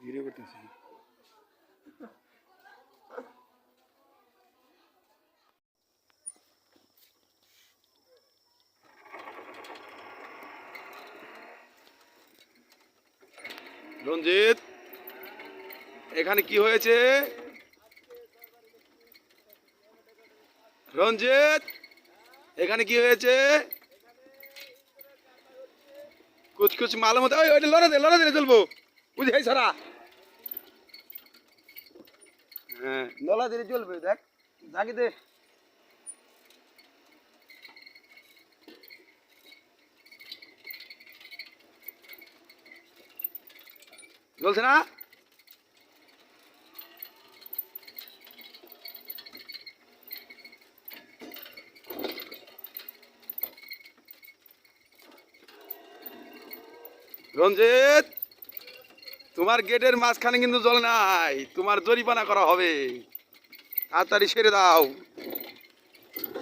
Video করতেছি। রঞ্জিত, এখানে কি হয়েছে? রঞ্জিত, এখানে কি হয়েছে? কুছ কুছ মালুম হতো। ওই ওইটা লড়া দে চলবো, বুঝি এই সারা। হ্যাঁ, লড়া দিলে চলবে। দেখ ঝাঁকি দে। চলছে না? রঞ্জিত, তোমার গেটের মাঝখানে কিন্তু জল নাই, তোমার জরিমানা করা হবে। তাড়াতাড়ি সেরে দাও।